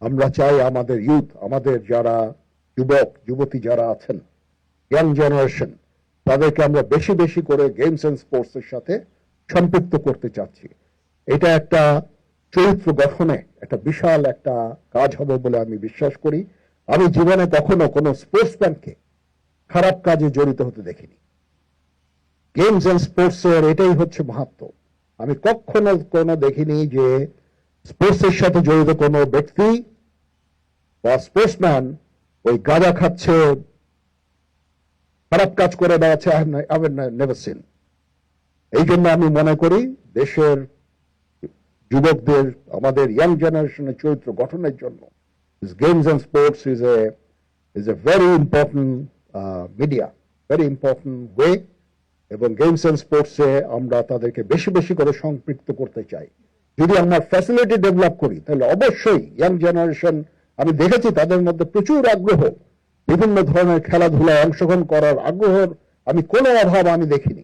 আমরা চাই আমাদের ইউথ, আমাদের যারা যুবক যুবতী যারা আছেন, ইয়াং জেনারেশন, তাদেরকে আমরা বেশি বেশি করে গেমস এন্ড স্পোর্টস এর সাথে সম্পৃক্ত করতে চাচ্ছি। এটা একটা চরিত্র গঠনে একটা বিশাল একটা কাজ হবে বলে আমি বিশ্বাস করি। আমি জীবনে কখনো কোনো স্পোর্টসম্যানকে খারাপ কাজে জড়িত হতে দেখিনি। গেমস এন্ড স্পোর্টস এর এটাই হচ্ছে মাহাত্ম্য। আমি কখনো কোনো দেখিনি যে স্পোর্টস এর সাথে জড়িত কোনো ব্যক্তি বা স্পোর্টসম্যান ওই গাঁজা খাচ্ছে, খারাপ কাজ করে বেড়াচ্ছে। I have never seen. এই জন্য আমি মনে করি দেশের যুবকদের, আমাদের ইয়াং জেনারেশনের চরিত্র গঠনের জন্য games and sports is a very important media, very important way. এবং গেমস এন্ড স্পোর্টসে আমরা তাদেরকে বেশি বেশি করে সম্পৃক্ত করতে চাই। যদি আমরা ফ্যাসিলিটি ডেভেলপ করি তাহলে অবশ্যই ইয়াং জেনারেশন, আমি দেখেছি তাদের মধ্যে প্রচুর আগ্রহ, বিভিন্ন ধরনের খেলাধুলায় অংশগ্রহণ করার আগ্রহের আমি কোনো অভাব আমি দেখিনি।